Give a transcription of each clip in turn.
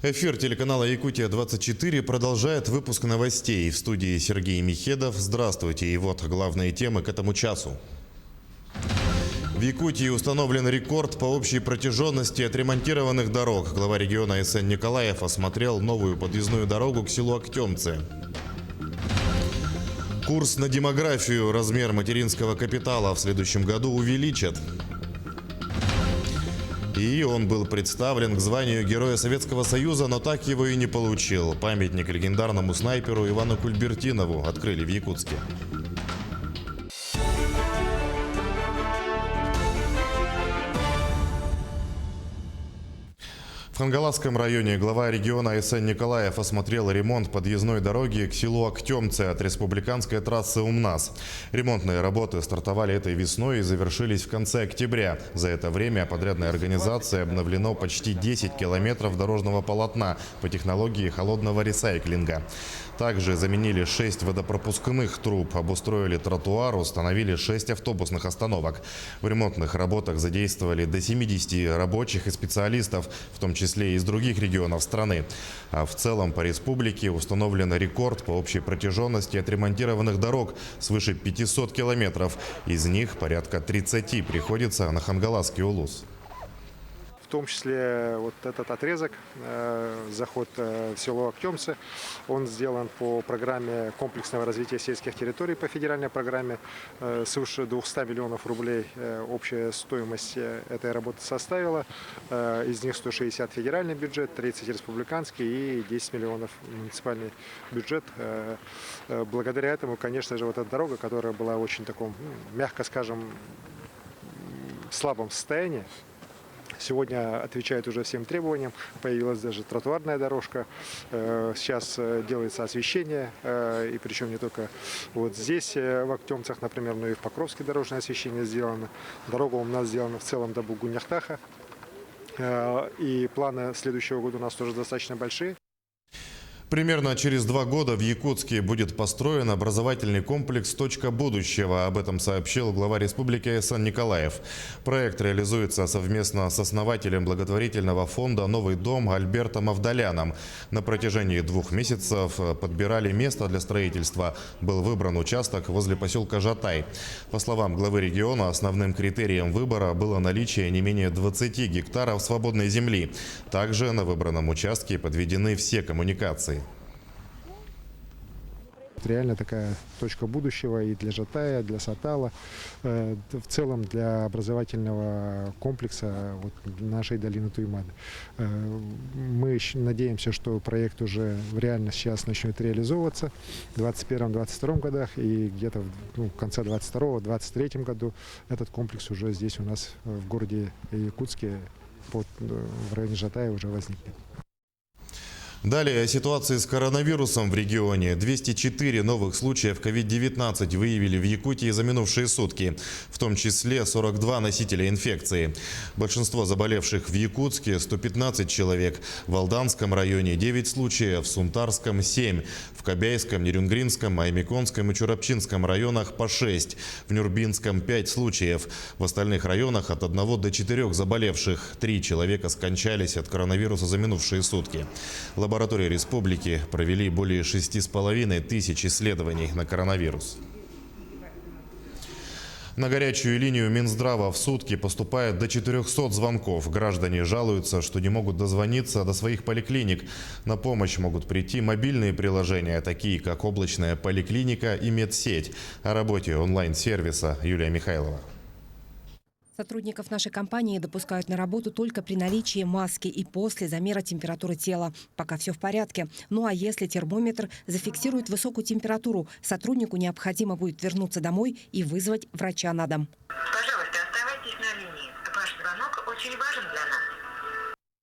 Эфир телеканала «Якутия-24» продолжает выпуск новостей. В студии Сергей Михедов. Здравствуйте. И вот главные темы к этому часу. В Якутии установлен рекорд по общей протяженности отремонтированных дорог. Глава региона СН Николаев осмотрел новую подъездную дорогу к селу Актемцы. Курс на демографию. Размер материнского капитала в следующем году увеличат. И он был представлен к званию Героя Советского Союза, но так его и не получил. Памятник легендарному снайперу Ивану Кульбертинову открыли в Якутске. В Хангаласском районе глава региона СН Николаев осмотрел ремонт подъездной дороги к селу Актемцы от республиканской трассы УМНАС. Ремонтные работы стартовали этой весной и завершились в конце октября. За это время подрядной организацией обновлено почти 10 километров дорожного полотна по технологии холодного ресайклинга. Также заменили 6 водопропускных труб, обустроили тротуар, установили 6 автобусных остановок. В ремонтных работах задействовали до 70 рабочих и специалистов, в том числе из других регионов страны. А в целом по республике установлен рекорд по общей протяженности отремонтированных дорог свыше 500 километров. Из них порядка 30 приходится на Хангаласский улус. В том числе вот этот отрезок, заход в село Актемцы, он сделан по программе комплексного развития сельских территорий, по федеральной программе, свыше 200 миллионов рублей общая стоимость этой работы составила. Из них 160 федеральный бюджет, 30 республиканский и 10 миллионов муниципальный бюджет. Благодаря этому, конечно же, вот эта дорога, которая была в очень таком, мягко скажем, слабом состоянии, сегодня отвечает уже всем требованиям. Появилась даже тротуарная дорожка. Сейчас делается освещение. И причем не только вот здесь, в Актемцах, например, но и в Покровске дорожное освещение сделано. Дорога у нас сделана в целом до Бугуняхтаха. И планы следующего года у нас тоже достаточно большие. Примерно через 2 года в Якутске будет построен образовательный комплекс «Точка будущего». Об этом сообщил глава республики СН Николаев. Проект реализуется совместно с основателем благотворительного фонда «Новый дом» Альбертом Авдаляном. На протяжении 2 месяцев подбирали место для строительства. Был выбран участок возле поселка Жатай. По словам главы региона, основным критерием выбора было наличие не менее 20 гектаров свободной земли. Также на выбранном участке подведены все коммуникации. Реально такая точка будущего и для Жатая, для Сатала, в целом для образовательного комплекса вот нашей долины Туймады. Мы надеемся, что проект уже реально сейчас начнет реализовываться в 2021-2022 годах, и где-то в конце 2022-2023 году этот комплекс уже здесь у нас в городе Якутске в районе Жатая уже возникнет. Далее о ситуации с коронавирусом в регионе. 204 новых случаев COVID-19 выявили в Якутии за минувшие сутки, в том числе 42 носителя инфекции. Большинство заболевших в Якутске – 115 человек, в Алданском районе 9 случаев, в Сунтарском – 7, в Кобяйском, Нерюнгринском, Аймиконском и Чурапчинском районах по 6, в Нюрбинском – 5 случаев. В остальных районах от 1 до 4 заболевших. 3 человека скончались от коронавируса за минувшие сутки. Лаборатории республики провели более 6,5 тысяч исследований на коронавирус. На горячую линию Минздрава в сутки поступает до 400 звонков. Граждане жалуются, что не могут дозвониться до своих поликлиник. На помощь могут прийти мобильные приложения, такие как облачная поликлиника и медсеть. О работе онлайн-сервиса Юлия Михайлова. Сотрудников нашей компании допускают на работу только при наличии маски и после замера температуры тела. Пока все в порядке. Ну а если термометр зафиксирует высокую температуру, сотруднику необходимо будет вернуться домой и вызвать врача на дом. Пожалуйста, оставайтесь на линии. Ваш звонок очень важен для нас.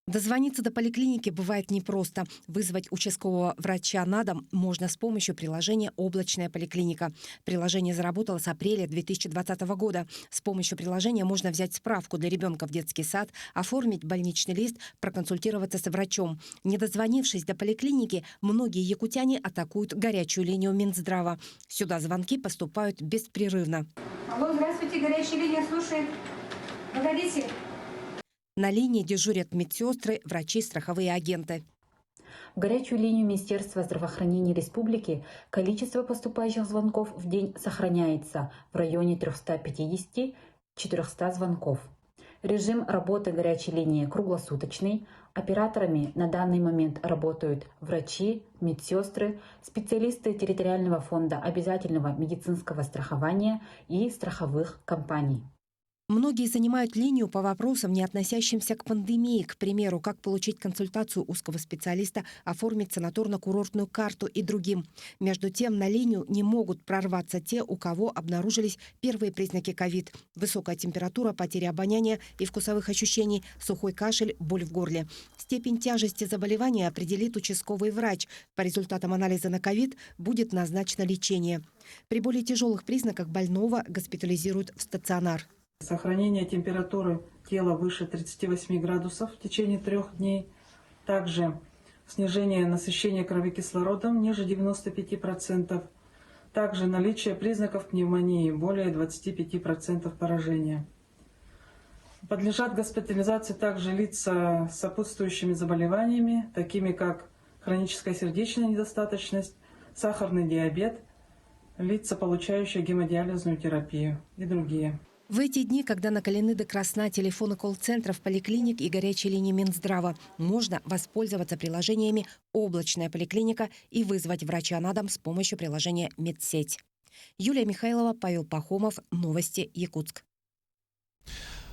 Дозвониться до поликлиники бывает непросто. Вызвать участкового врача на дом можно с помощью приложения «Облачная поликлиника». Приложение заработало с апреля 2020 года. С помощью приложения можно взять справку для ребенка в детский сад, оформить больничный лист, проконсультироваться с врачом. Не дозвонившись до поликлиники, многие якутяне атакуют горячую линию Минздрава. Сюда звонки поступают беспрерывно. Алло, здравствуйте, горячая линия слушает. Говорите. На линии дежурят медсестры, врачи, страховые агенты. В горячую линию Министерства здравоохранения Республики количество поступающих звонков в день сохраняется в районе 350-400 звонков. Режим работы горячей линии круглосуточный. Операторами на данный момент работают врачи, медсестры, специалисты территориального фонда обязательного медицинского страхования и страховых компаний. Многие занимают линию по вопросам, не относящимся к пандемии, к примеру, как получить консультацию узкого специалиста, оформить санаторно-курортную карту и другим. Между тем, на линию не могут прорваться те, у кого обнаружились первые признаки ковид. Высокая температура, потеря обоняния и вкусовых ощущений, сухой кашель, боль в горле. Степень тяжести заболевания определит участковый врач. По результатам анализа на ковид будет назначено лечение. При более тяжелых признаках больного госпитализируют в стационар. Сохранение температуры тела выше 38 градусов в течение 3 дней. Также снижение насыщения крови кислородом ниже 95%. Также наличие признаков пневмонии более 25% поражения. Подлежат госпитализации также лица с сопутствующими заболеваниями, такими как хроническая сердечная недостаточность, сахарный диабет, лица, получающие гемодиализную терапию и другие. В эти дни, когда накалены до красна телефоны колл-центров, поликлиник и горячей линии Минздрава, можно воспользоваться приложениями «Облачная поликлиника» и вызвать врача на дом с помощью приложения «Медсеть». Юлия Михайлова, Павел Пахомов. Новости, Якутск.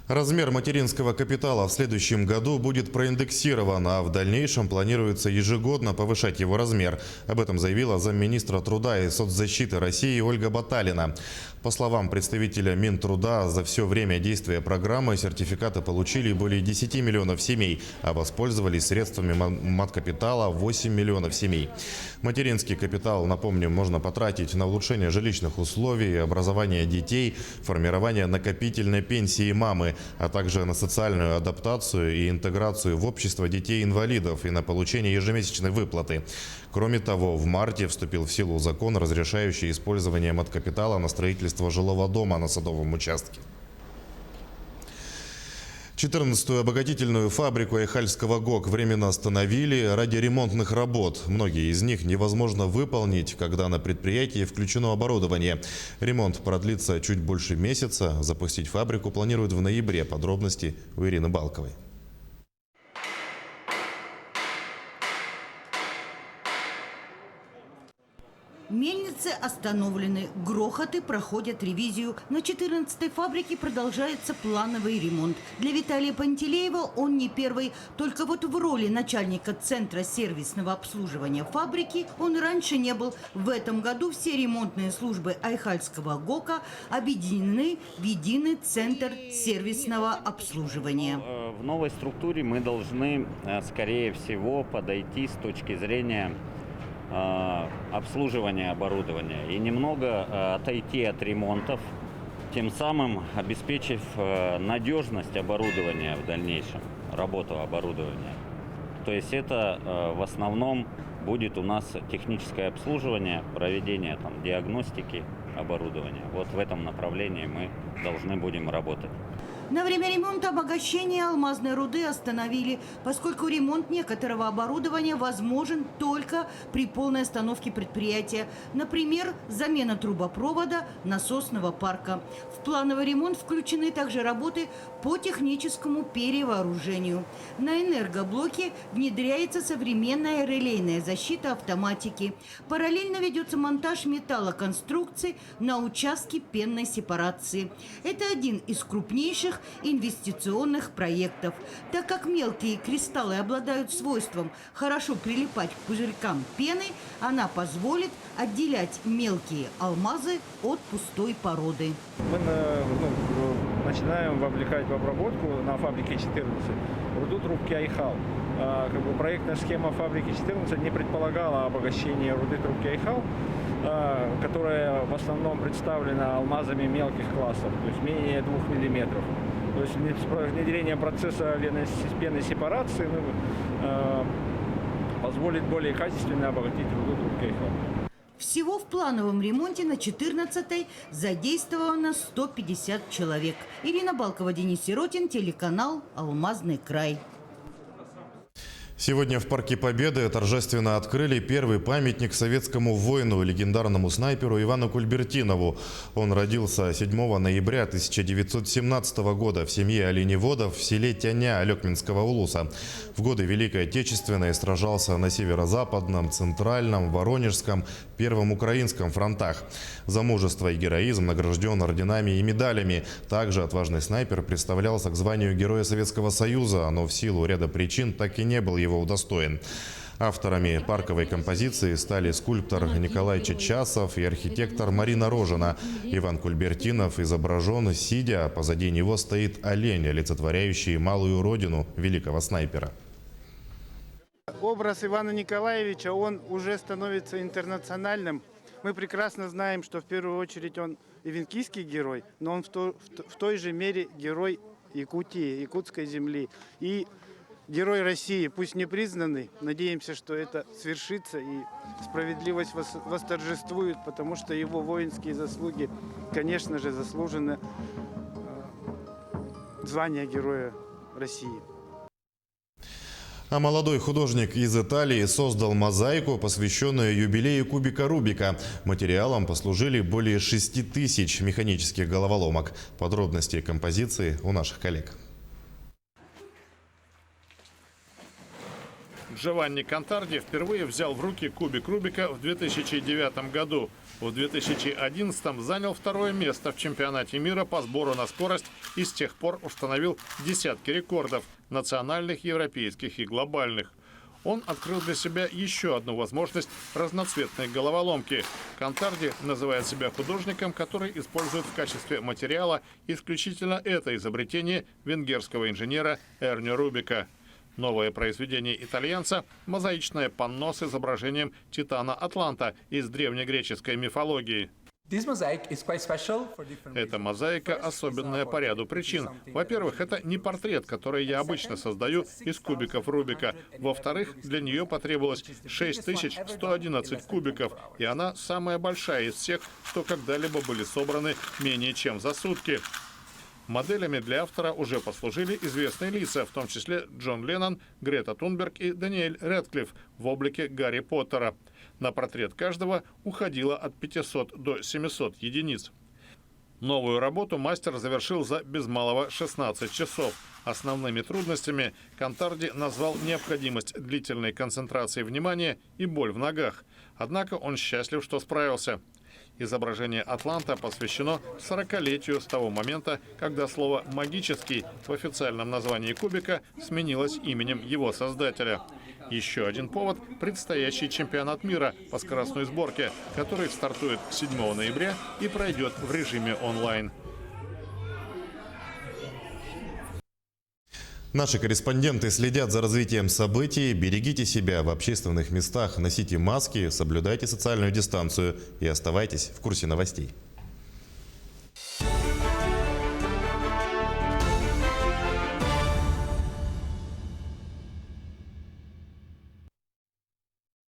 Размер материнского капитала в следующем году будет проиндексирован, а в дальнейшем планируется ежегодно повышать его размер. Об этом заявила замминистра труда и соцзащиты России Ольга Баталина. По словам представителя Минтруда, за все время действия программы сертификаты получили более 10 миллионов семей, а воспользовались средствами маткапитала 8 миллионов семей. Материнский капитал, напомним, можно потратить на улучшение жилищных условий, образование детей, формирование накопительной пенсии мамы, а также на социальную адаптацию и интеграцию в общество детей-инвалидов и на получение ежемесячной выплаты. Кроме того, в марте вступил в силу закон, разрешающий использование маткапитала на строительство жилого дома на садовом участке. 14-ю обогатительную фабрику Айхальского ГОК временно остановили ради ремонтных работ. Многие из них невозможно выполнить, когда на предприятии включено оборудование. Ремонт продлится чуть больше месяца. Запустить фабрику планируют в ноябре. Подробности у Ирины Балковой. Мельницы остановлены, грохоты проходят ревизию. На 14-й фабрике продолжается плановый ремонт. Для Виталия Пантелеева он не первый. Только вот в роли начальника Центра сервисного обслуживания фабрики он раньше не был. В этом году все ремонтные службы Айхальского ГОКа объединены в единый Центр сервисного обслуживания. В новой структуре мы должны, скорее всего, подойти с точки зрения обслуживания оборудования и немного отойти от ремонтов, тем самым обеспечив надежность оборудования в дальнейшем, работу оборудования. То есть это в основном будет у нас техническое обслуживание, проведение диагностики оборудования. Вот в этом направлении мы должны будем работать. На время ремонта обогащения алмазной руды остановили, поскольку ремонт некоторого оборудования возможен только при полной остановке предприятия. Например, замена трубопровода насосного парка. В плановый ремонт включены также работы по техническому перевооружению. На энергоблоке внедряется современная релейная защита автоматики. Параллельно ведется монтаж металлоконструкций на участке пенной сепарации. Это один из крупнейших инвестиционных проектов. Так как мелкие кристаллы обладают свойством хорошо прилипать к пузырькам пены, она позволит отделять мелкие алмазы от пустой породы. Мы начинаем вовлекать в обработку на фабрике 14 руду трубки Айхал. Проектная схема фабрики 14 не предполагала обогащение руды трубки Айхал, которая в основном представлена алмазами мелких классов, то есть менее 2 мм. То есть внедрение процесса пенной сепарации позволит более качественно обогатить руду трубки Айхал. Всего в плановом ремонте на 14-й задействовано 150 человек. Ирина Балкова, Денис Сиротин, телеканал «Алмазный край». Сегодня в Парке Победы торжественно открыли первый памятник советскому воину, легендарному снайперу Ивану Кульбертинову. Он родился 7 ноября 1917 года в семье оленеводов в селе Тяня Алекминского улуса. В годы Великой Отечественной сражался на Северо-Западном, Центральном, Воронежском, Первом Украинском фронтах. За мужество и героизм награжден орденами и медалями. Также отважный снайпер представлялся к званию Героя Советского Союза, но в силу ряда причин так и не был его удостоен. Авторами парковой композиции стали скульптор Николай Чечасов и архитектор Марина Рожина. Иван Кульбертинов изображен сидя, а позади него стоит олень, олицетворяющий малую родину великого снайпера. Образ Ивана Николаевича, он уже становится интернациональным. Мы прекрасно знаем, что в первую очередь он ивенкийский герой, но он в той же мере герой Якутии, якутской земли. И герой России, пусть не признанный, надеемся, что это свершится и справедливость восторжествует, потому что его воинские заслуги, конечно же, заслужены звания Героя России. А молодой художник из Италии создал мозаику, посвященную юбилею кубика Рубика. Материалом послужили более 6000 механических головоломок. Подробности композиции у наших коллег. Джованни Контарди впервые взял в руки кубик Рубика в 2009 году. В 2011 занял второе место в чемпионате мира по сбору на скорость и с тех пор установил десятки рекордов – национальных, европейских и глобальных. Он открыл для себя еще одну возможность разноцветной головоломки. Контарди называет себя художником, который использует в качестве материала исключительно это изобретение венгерского инженера Эрньо Рубика. Новое произведение итальянца – мозаичное панно с изображением Титана Атланта из древнегреческой мифологии. Эта мозаика особенная по ряду причин. Во-первых, это не портрет, который я обычно создаю из кубиков Рубика. Во-вторых, для нее потребовалось 6111 кубиков, и она самая большая из всех, что когда-либо были собраны менее чем за сутки. Моделями для автора уже послужили известные лица, в том числе Джон Леннон, Грета Тунберг и Даниэль Рэдклифф в облике Гарри Поттера. На портрет каждого уходило от 500 до 700 единиц. Новую работу мастер завершил за без малого 16 часов. Основными трудностями Контарди назвал необходимость длительной концентрации внимания и боль в ногах. Однако он счастлив, что справился. Изображение Атланта посвящено 40-летию с того момента, когда слово «магический» в официальном названии кубика сменилось именем его создателя. Еще один повод – предстоящий чемпионат мира по скоростной сборке, который стартует 7 ноября и пройдет в режиме онлайн. Наши корреспонденты следят за развитием событий. Берегите себя в общественных местах, носите маски, соблюдайте социальную дистанцию и оставайтесь в курсе новостей.